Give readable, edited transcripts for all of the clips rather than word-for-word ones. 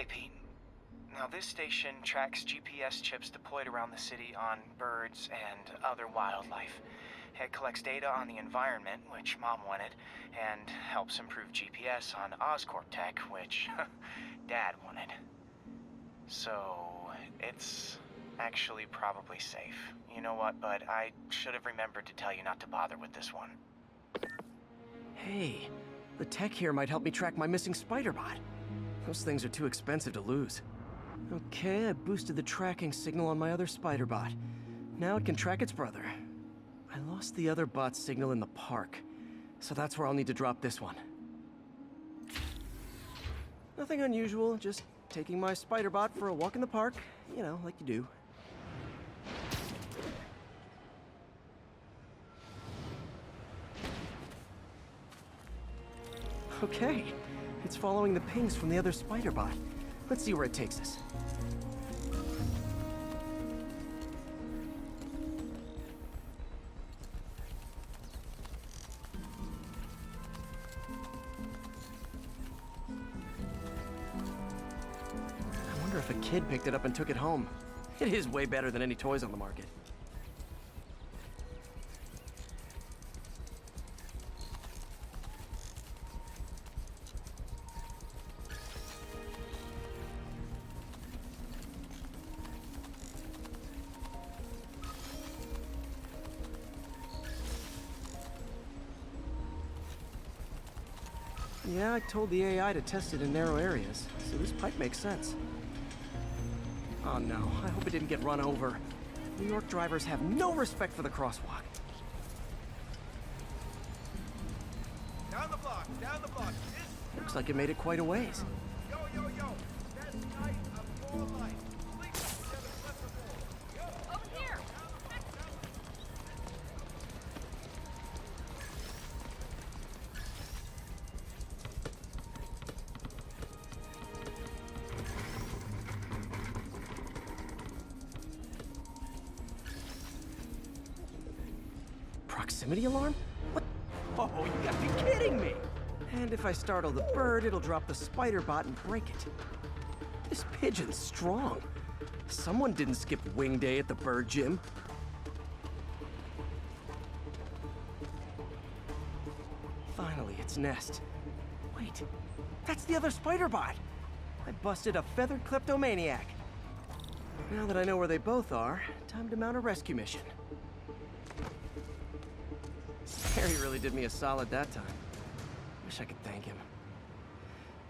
Okay, Pete. Now this station tracks GPS chips deployed around the city on birds and other wildlife. It collects data on the environment, which Mom wanted, and helps improve GPS on Oscorp tech, which Dad wanted. So, it's actually probably safe. You know what, bud? I should have remembered to tell you not to bother with this one. Hey, the tech here might help me track my missing spider-bot. Those things are too expensive to lose. Okay, I boosted the tracking signal on my other spider-bot. Now it can track its brother. I lost the other bot's signal in the park, so that's where I'll need to drop this one. Nothing unusual, just taking my spider-bot for a walk in the park, you know, like you do. Okay, it's following the pings from the other spider-bot. Let's see where it takes us. I wonder if a kid picked it up and took it home. It is way better than any toys on the market. Yeah, I told the AI to test it in narrow areas, so this pipe makes sense. Oh no, I hope it didn't get run over. New York drivers have no respect for the crosswalk. Down the block, down the block. Looks like it made it quite a ways. Yo, yo, yo. That's night of four lights. Please, together, left the wall. Yo. Over here! Proximity alarm? What? Oh, you gotta be kidding me! And if I startle the bird, it'll drop the spider bot and break it. This pigeon's strong. Someone didn't skip wing day at the bird gym. Finally, its nest. Wait, that's the other spider bot! I busted a feathered kleptomaniac. Now that I know where they both are, time to mount a rescue mission. Harry really did me a solid that time. Wish I could thank him.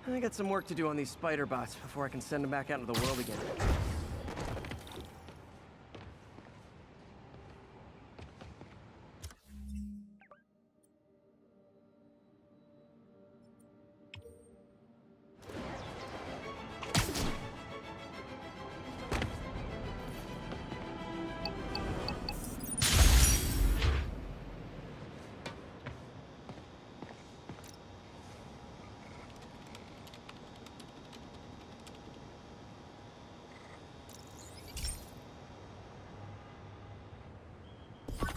I got some work to do on these spider bots before I can send them back out into the world again.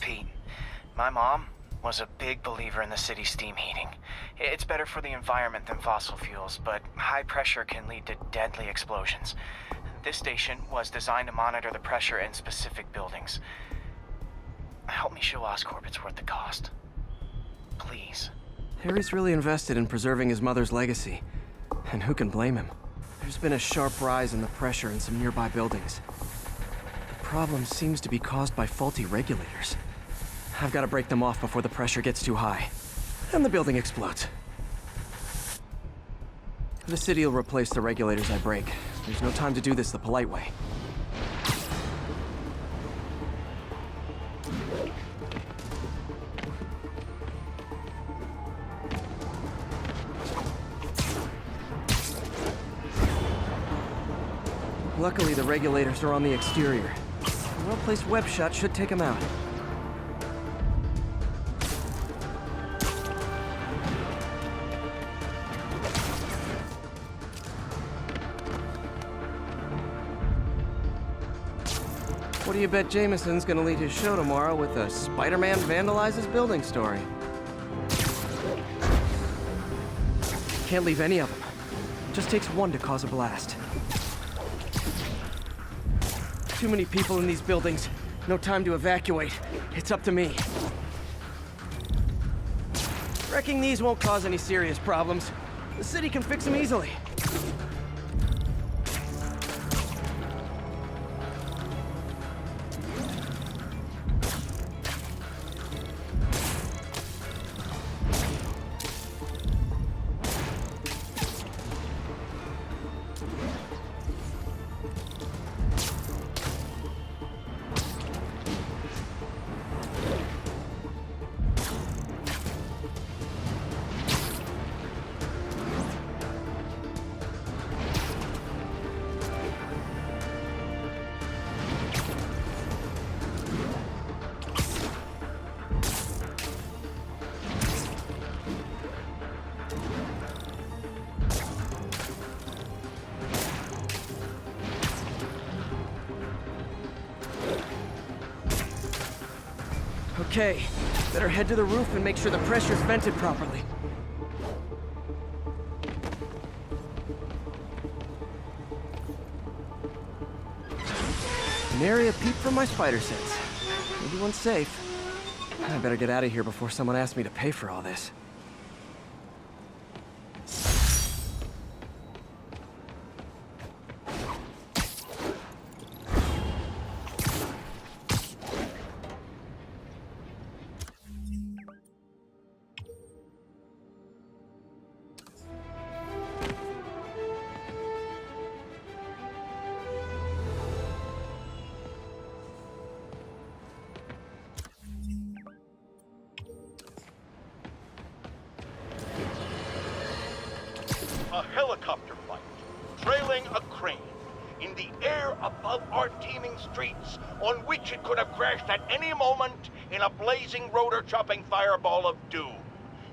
Pete, my mom was a big believer in the city's steam heating. It's better for the environment than fossil fuels, but high pressure can lead to deadly explosions. This station was designed to monitor the pressure in specific buildings. Help me show Oscorp it's worth the cost. Please. Harry's really invested in preserving his mother's legacy. And who can blame him? There's been a sharp rise in the pressure in some nearby buildings. The problem seems to be caused by faulty regulators. I've got to break them off before the pressure gets too high. And the building explodes. The city will replace the regulators I break. There's no time to do this the polite way. Luckily, the regulators are on the exterior. A well-placed web shot should take them out. What do you bet Jameson's gonna lead his show tomorrow with a Spider-Man vandalizes building story? Can't leave any of them. Just takes one to cause a blast. Too many people in these buildings. No time to evacuate. It's up to me. Wrecking these won't cause any serious problems. The city can fix them easily. Okay, better head to the roof and make sure the pressure's vented properly. Nary a peep from my spider sense. Maybe one's safe. I better get out of here before someone asks me to pay for all this. A helicopter flight, trailing a crane, in the air above our teeming streets, on which it could have crashed at any moment in a blazing rotor-chopping fireball of doom.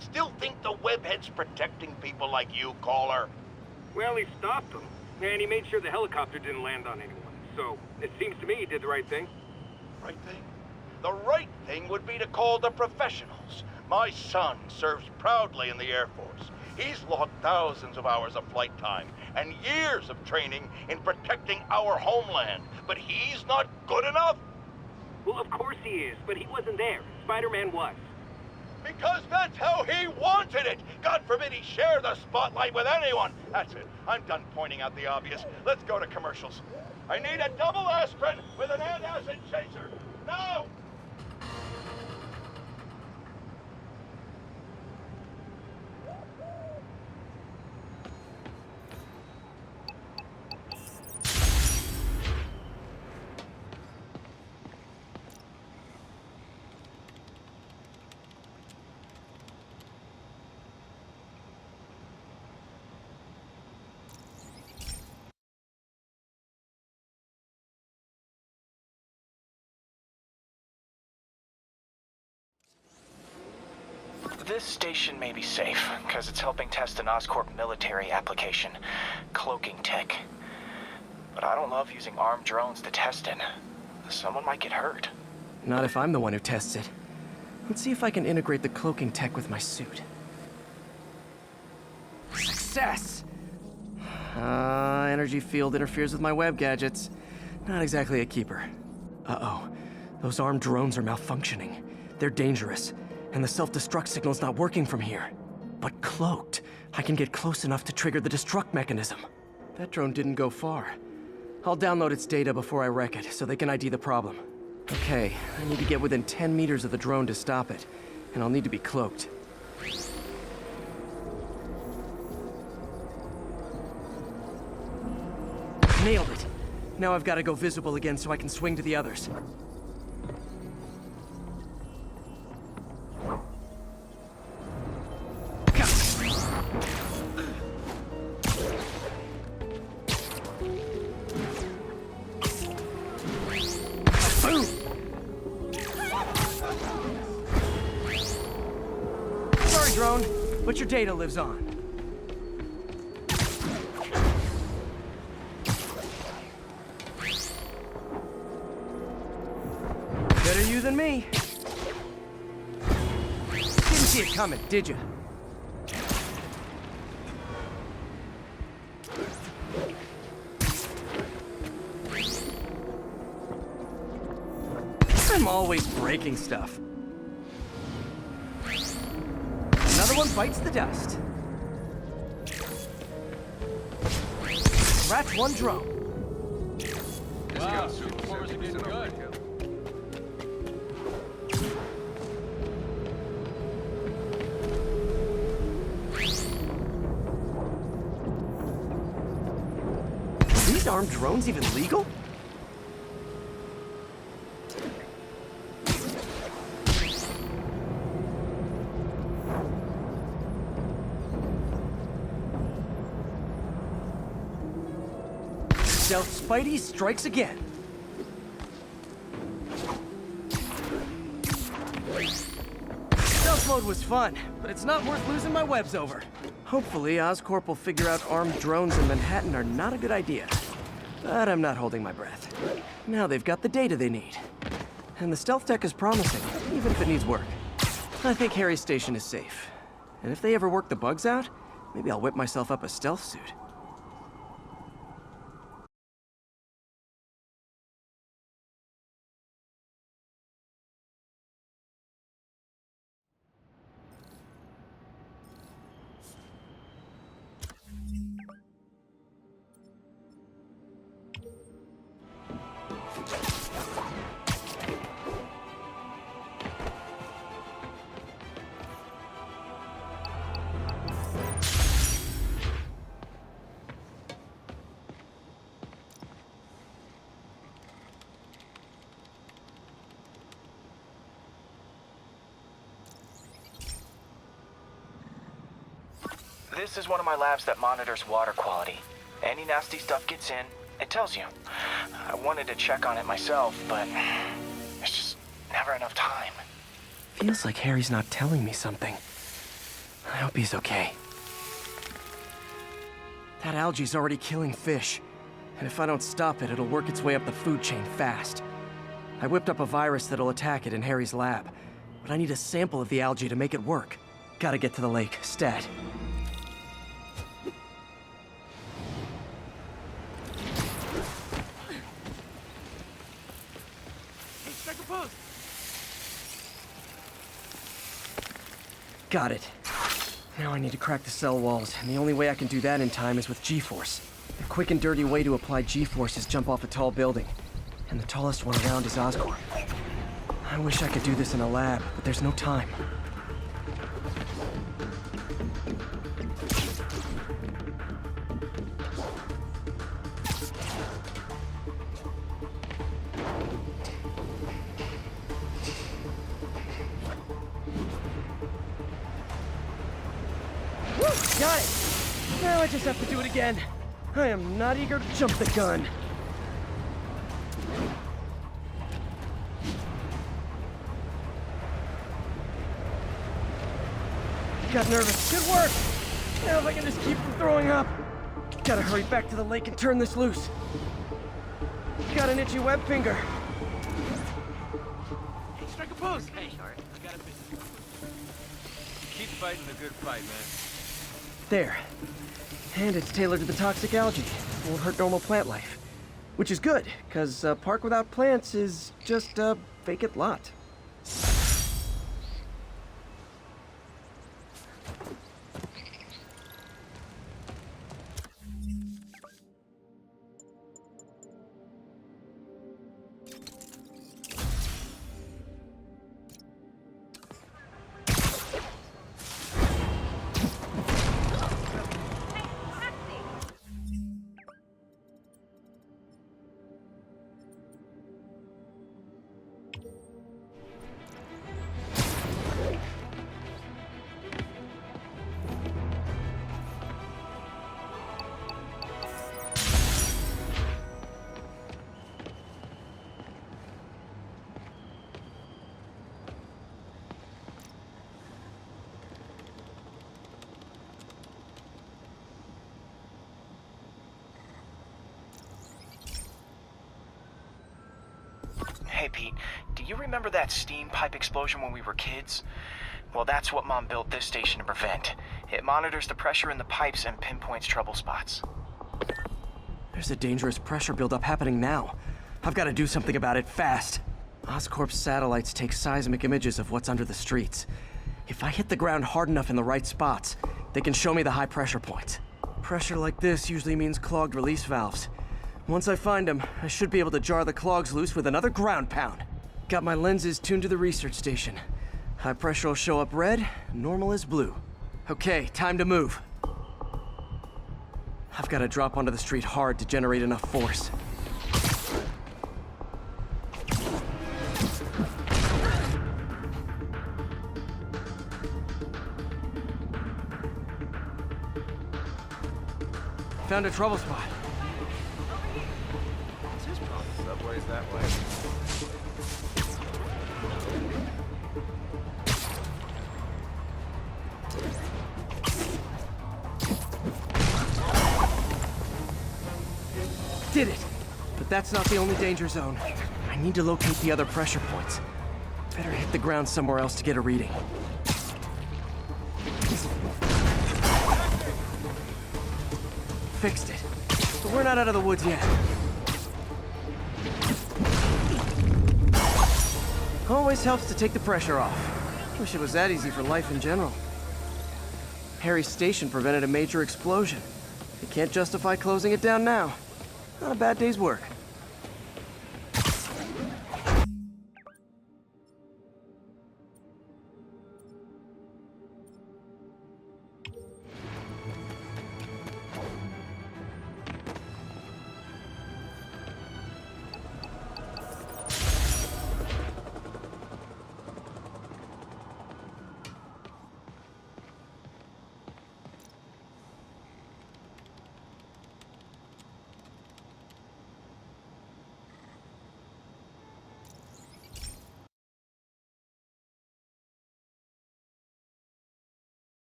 Still think the webhead's protecting people like you, caller? Well, he stopped them, and he made sure the helicopter didn't land on anyone. So, it seems to me he did the right thing. Right thing? The right thing would be to call the professionals. My son serves proudly in the Air Force. He's logged thousands of hours of flight time and years of training in protecting our homeland. But he's not good enough? Well, of course he is, but he wasn't there. Spider-Man was. Because that's how he wanted it! God forbid he share the spotlight with anyone! That's it. I'm done pointing out the obvious. Let's go to commercials. I need a double aspirin with an antacid chaser. Now! This station may be safe, because it's helping test an Oscorp military application, cloaking tech. But I don't love using armed drones to test it. Someone might get hurt. Not if I'm the one who tests it. Let's see if I can integrate the cloaking tech with my suit. Success! Energy field interferes with my web gadgets. Not exactly a keeper. Uh-oh. Those armed drones are malfunctioning. They're dangerous. And the self-destruct signal's not working from here. But cloaked, I can get close enough to trigger the destruct mechanism. That drone didn't go far. I'll download its data before I wreck it, so they can ID the problem. Okay, I need to get within 10 meters of the drone to stop it. And I'll need to be cloaked. Nailed it! Now I've got to go visible again so I can swing to the others. Drone, but your data lives on. Better you than me. Didn't see it coming, did you? always breaking stuff. Another one bites the dust. Scratch one drone. Wow, Superformers are getting good. Are these armed drones even legal? Stealth Spidey strikes again. Stealth mode was fun, but it's not worth losing my webs over. Hopefully, Oscorp will figure out armed drones in Manhattan are not a good idea. But I'm not holding my breath. Now they've got the data they need. And the stealth tech is promising, even if it needs work. I think Harry's station is safe. And if they ever work the bugs out, maybe I'll whip myself up a stealth suit. This is one of my labs that monitors water quality. Any nasty stuff gets in, it tells you. I wanted to check on it myself, but there's just never enough time. Feels like Harry's not telling me something. I hope he's okay. That algae's already killing fish. And if I don't stop it, it'll work its way up the food chain fast. I whipped up a virus that'll attack it in Harry's lab. But I need a sample of the algae to make it work. Gotta get to the lake, stat. Got it. Now I need to crack the cell walls, and the only way I can do that in time is with G-force. The quick and dirty way to apply G-force is jump off a tall building. And the tallest one around is Oscorp. I wish I could do this in a lab, but there's no time. Got it! Now I just have to do it again. I am not eager to jump the gun. Got nervous. Good work! Now if I can just keep from throwing up. Gotta hurry back to the lake and turn this loose. Got an itchy web finger. Hey, strike a pose! Hey, I got a business. Keep fighting the good fight, man. There. And it's tailored to the toxic algae. Won't hurt normal plant life. Which is good, because a park without plants is just a vacant lot. Hey, Pete, do you remember that steam pipe explosion when we were kids? Well, that's what Mom built this station to prevent. It monitors the pressure in the pipes and pinpoints trouble spots. There's a dangerous pressure buildup happening now. I've got to do something about it fast. Oscorp's satellites take seismic images of what's under the streets. If I hit the ground hard enough in the right spots, they can show me the high pressure points. Pressure like this usually means clogged release valves. Once I find them, I should be able to jar the clogs loose with another ground pound. Got my lenses tuned to the research station. High pressure will show up red, normal is blue. Okay, time to move. I've got to drop onto the street hard to generate enough force. Found a trouble spot. Subway's that way. Did it! But that's not the only danger zone. I need to locate the other pressure points. Better hit the ground somewhere else to get a reading. Fixed it. But we're not out of the woods yet. Always helps to take the pressure off. Wish it was that easy for life in general. Harry's station prevented a major explosion. They can't justify closing it down now. Not a bad day's work.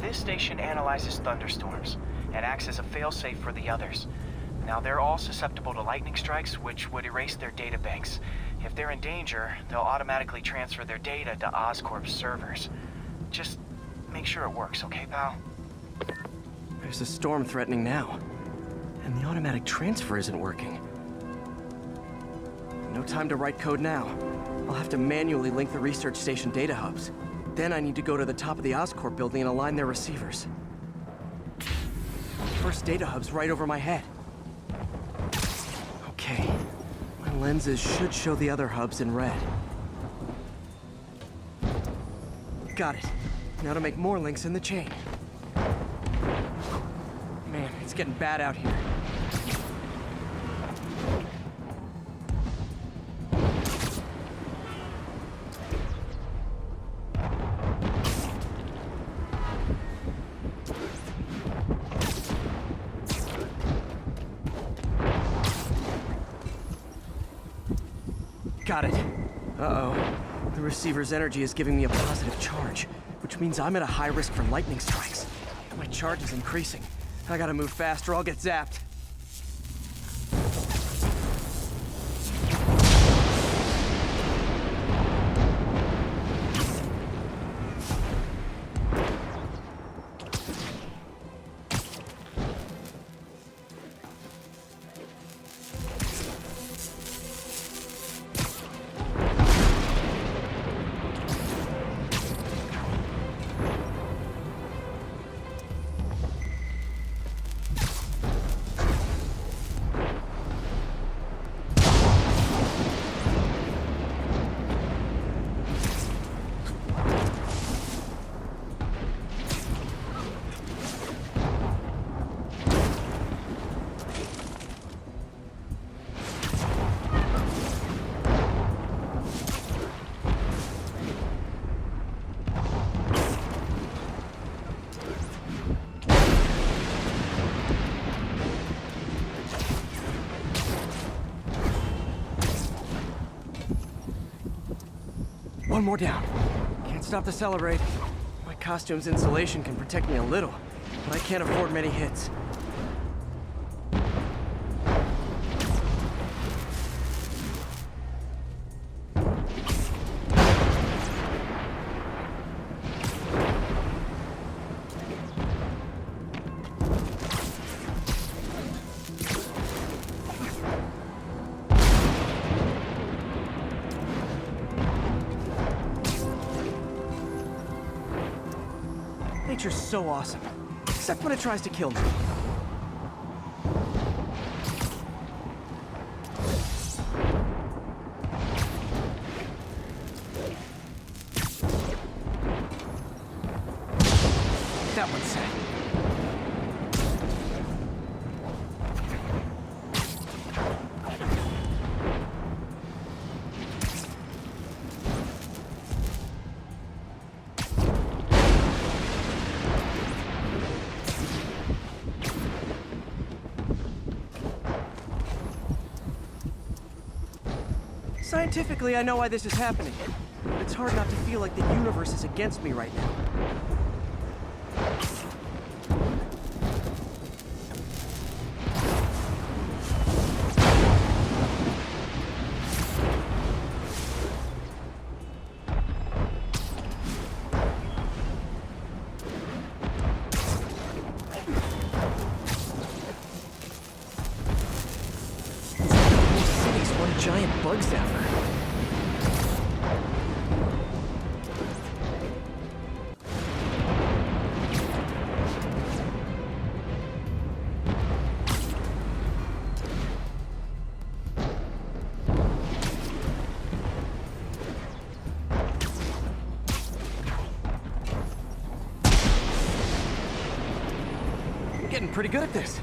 This station analyzes thunderstorms and acts as a failsafe for the others. Now, they're all susceptible to lightning strikes, which would erase their data banks. If they're in danger, they'll automatically transfer their data to Oscorp's servers. Just make sure it works, okay, pal? There's a storm threatening now. And the automatic transfer isn't working. No time to write code now. I'll have to manually link the research station data hubs. Then I need to go to the top of the Oscorp building and align their receivers. First data hub's right over my head. Okay. My lenses should show the other hubs in red. Got it. Now to make more links in the chain. Man, it's getting bad out here. Got it. Uh-oh. The receiver's energy is giving me a positive charge, which means I'm at a high risk for lightning strikes. My charge is increasing. I gotta move fast or I'll get zapped. One more down. Can't stop to celebrate. My costume's insulation can protect me a little, but I can't afford many hits. Nature's so awesome. Except when it tries to kill me. That one's set. Scientifically, I know why this is happening. But it's hard not to feel like the universe is against me right now. Giant bug zapper. I'm getting pretty good at this.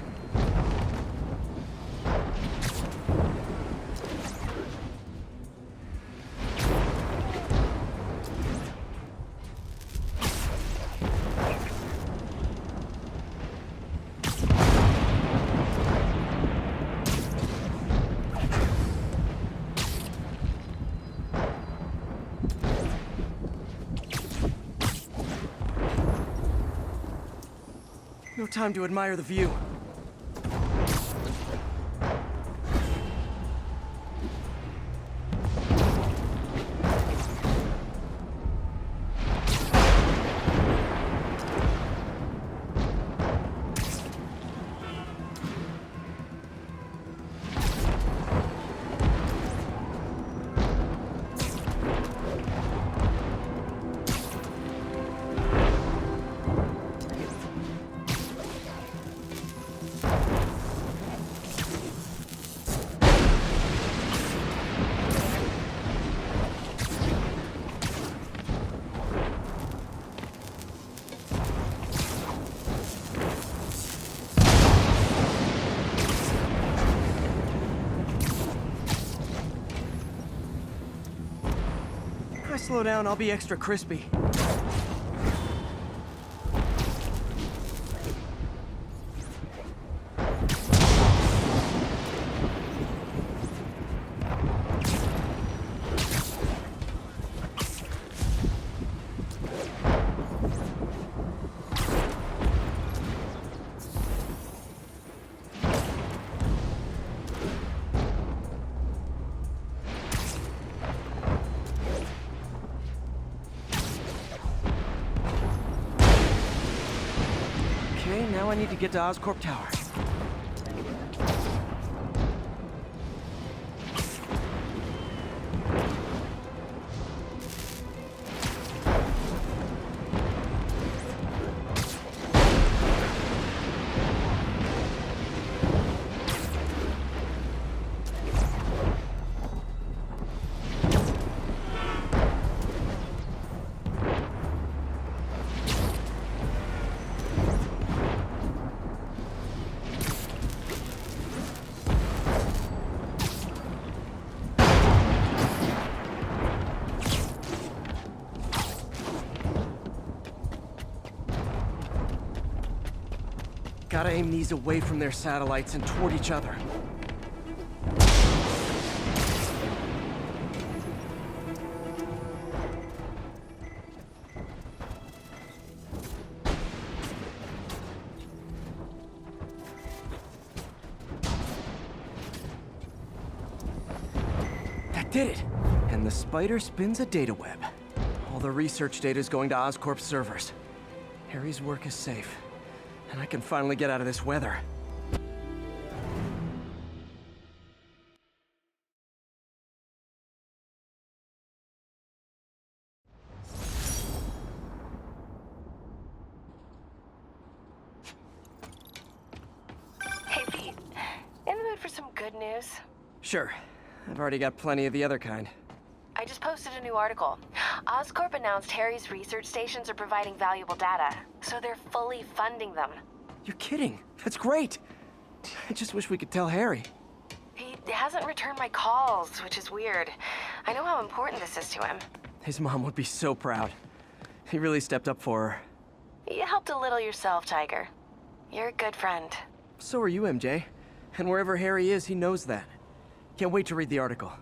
No time to admire the view. If I slow down, I'll be extra crispy. Okay, now I need to get to Oscorp Tower. Gotta aim these away from their satellites and toward each other. That did it! And the spider spins a data web. All the research data is going to Oscorp's servers. Harry's work is safe. And I can finally get out of this weather. for some good news? Sure. I've already got plenty of the other kind. I just posted a new article. Oscorp announced Harry's research stations are providing valuable data, so they're fully funding them. You're kidding. That's great. I just wish we could tell Harry. He hasn't returned my calls, which is weird. I know how important this is to him. His mom would be so proud. He really stepped up for her. You helped a little yourself, Tiger. You're a good friend. So are you, MJ. And wherever Harry is, he knows that. Can't wait to read the article.